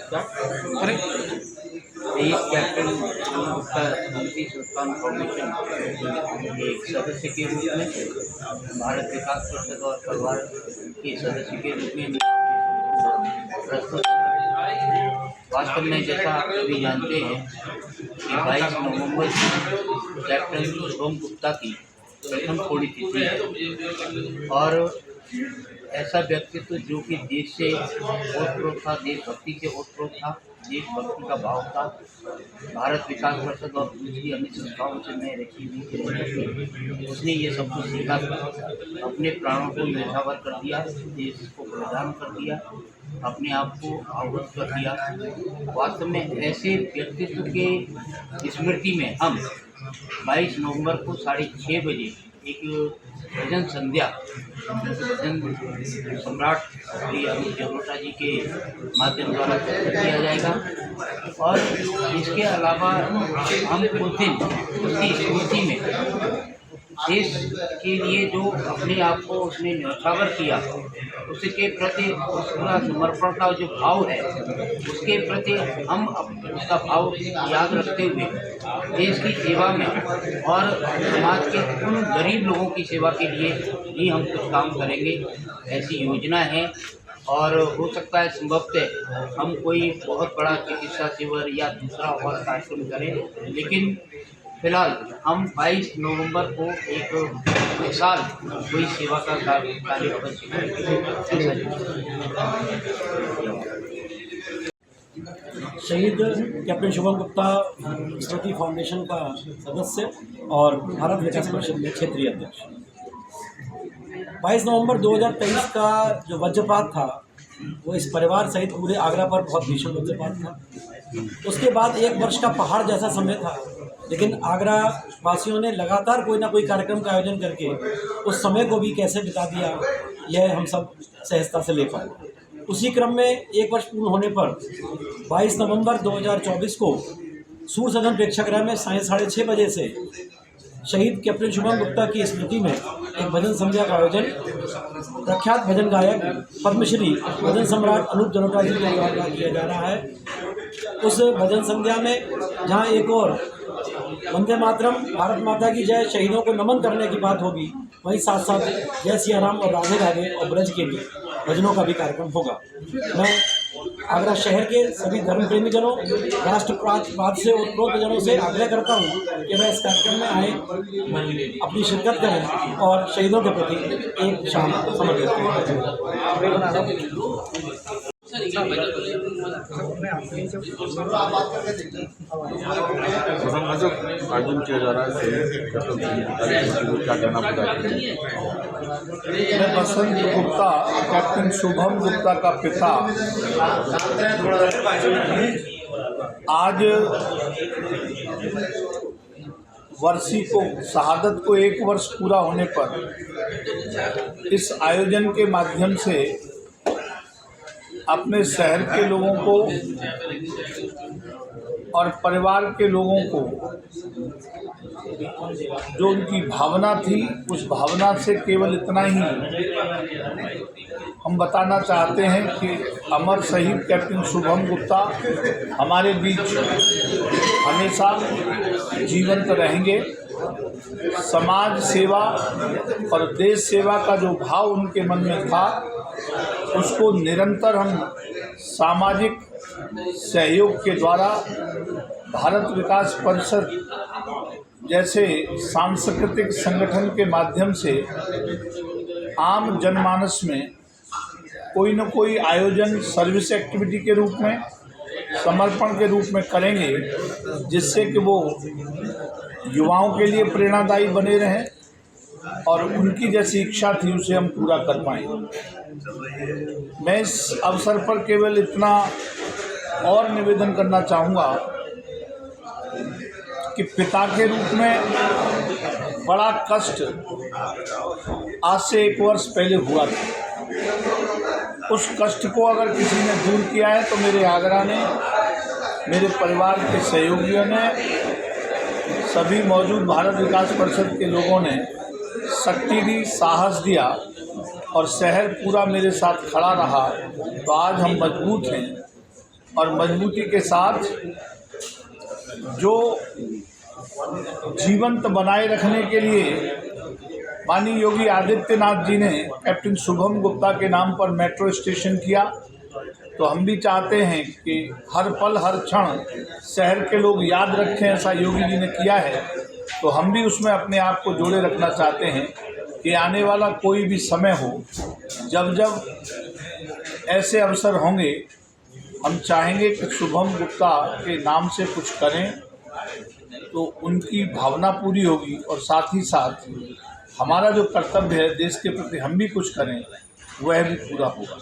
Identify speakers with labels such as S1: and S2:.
S1: अरे एक कैप्टन गुप्ता शांति संस्थान फाउंडेशन एक सदस्य के रूप में भारत विकास परिषद और परिवार के सदस्य के रूप में प्रस्तुत। वास्तव में जैसा आप सभी जानते हैं कि 22 नवंबर कैप्टन शुभम गुप्ता की प्रथम पुण्यतिथि है और ऐसा व्यक्तित्व जो कि देश से ओतप्रोत था, देशभक्ति से ओतप्रोत था, देशभक्ति का भाव था। भारत विकास परिषद और दूसरी अन्य संस्थाओं से मैं रखी हुई उसने ये सब कुछ सीखा, अपने प्राणों को न्यौछावर कर दिया, देश को बलिदान कर दिया, अपने आप को आहुत कर दिया। वास्तव में ऐसे व्यक्तित्व के स्मृति में हम 22 नवंबर को 6:30 बजे एक भजन संध्या भजन सम्राट श्री अमित जलोटा जी के माध्यम द्वारा किया जाएगा और इसके अलावा हम उस दिन उसकी स्मृति में देश के लिए जो अपने आप को उसने न्यौछावर किया उसके प्रति उसका समर्पण का जो भाव है उसके प्रति हम उसका भाव याद रखते हुए देश की सेवा में और समाज के उन गरीब लोगों की सेवा के लिए ही हम कुछ काम करेंगे, ऐसी योजना है। और हो सकता है संभवतः हम कोई बहुत बड़ा चिकित्सा शिविर या दूसरा और कार्यक्रम करें, लेकिन फिलहाल हम 22 नवंबर को एक विशाल कोई सेवा का कार्य अवश्य करेंगे।
S2: शहीद कैप्टन शुभम गुप्ता स्मृति फाउंडेशन का सदस्य और भारत विकास परिषद में क्षेत्रीय अध्यक्ष। 22 नवंबर 2023 का जो वज्रपात था वो इस परिवार सहित पूरे आगरा पर बहुत भीषण वज्रपात था। उसके बाद 1 वर्ष का पहाड़ जैसा समय था, लेकिन आगरा वासियों ने लगातार कोई ना कोई कार्यक्रम का आयोजन करके उस समय को भी कैसे बिता दिया, यह हम सब सहजता से ले पाए। उसी क्रम में 1 वर्ष पूर्ण होने पर 22 नवंबर 2024 को सूर्य सदन प्रेक्षागृह में 6:30 बजे से शहीद कैप्टन शुभम गुप्ता की स्मृति में एक भजन संध्या का आयोजन प्रख्यात भजन गायक पद्मश्री भजन सम्राट अनूप जलोटा जी के द्वारा किया जा रहा है। उस भजन संध्या में जहां एक और वंदे मातरम, भारत माता की जय, शहीदों को नमन करने की बात होगी, वहीं साथ साथ जय सिया राम और राधे राधे और ब्रज के भी भजनों का भी कार्यक्रम होगा। मैं आगरा शहर के सभी धर्म प्रेमी जनों, राष्ट्रवाद से ओतप्रोत जनों से आग्रह करता हूँ कि वह इस कार्यक्रम में आए, अपनी शिरकत करें और शहीदों के प्रति एक शाम समर्पित करें।
S3: जो आयोजन किया जा रहा है क्या कहना पड़ता है?
S4: मैं बसंत गुप्ता, कैप्टन शुभम गुप्ता का पिता, आज वर्षी को शहादत को 1 वर्ष पूरा होने पर इस आयोजन के माध्यम से अपने शहर के लोगों को और परिवार के लोगों को जो उनकी भावना थी उस भावना से केवल इतना ही हम बताना चाहते हैं कि अमर शहीद कैप्टन शुभम गुप्ता हमारे बीच हमेशा जीवंत रहेंगे। समाज सेवा और देश सेवा का जो भाव उनके मन में था उसको निरंतर हम सामाजिक सहयोग के द्वारा भारत विकास परिषद जैसे सांस्कृतिक संगठन के माध्यम से आम जनमानस में कोई न कोई आयोजन सर्विस एक्टिविटी के रूप में, समर्पण के रूप में करेंगे, जिससे कि वो युवाओं के लिए प्रेरणादायी बने रहें और उनकी जैसी इच्छा थी उसे हम पूरा कर पाएँ। मैं इस अवसर पर केवल इतना और निवेदन करना चाहूँगा कि पिता के रूप में बड़ा कष्ट आज से 1 वर्ष पहले हुआ था। उस कष्ट को अगर किसी ने दूर किया है तो मेरे आगरा ने, मेरे परिवार के सहयोगियों ने, सभी मौजूद भारत विकास परिषद के लोगों ने शक्ति दी, साहस दिया और शहर पूरा मेरे साथ खड़ा रहा। तो आज हम मजबूत हैं और मजबूती के साथ जो जीवंत बनाए रखने के लिए माननीय योगी आदित्यनाथ जी ने कैप्टन शुभम गुप्ता के नाम पर मेट्रो स्टेशन किया, तो हम भी चाहते हैं कि हर पल हर क्षण शहर के लोग याद रखें ऐसा योगी जी ने किया है। तो हम भी उसमें अपने आप को जोड़े रखना चाहते हैं कि आने वाला कोई भी समय हो, जब जब ऐसे अवसर होंगे, हम चाहेंगे कि शुभम गुप्ता के नाम से कुछ करें तो उनकी भावना पूरी होगी और साथ ही साथ हमारा जो कर्तव्य है देश के प्रति हम भी कुछ करें वह भी पूरा होगा।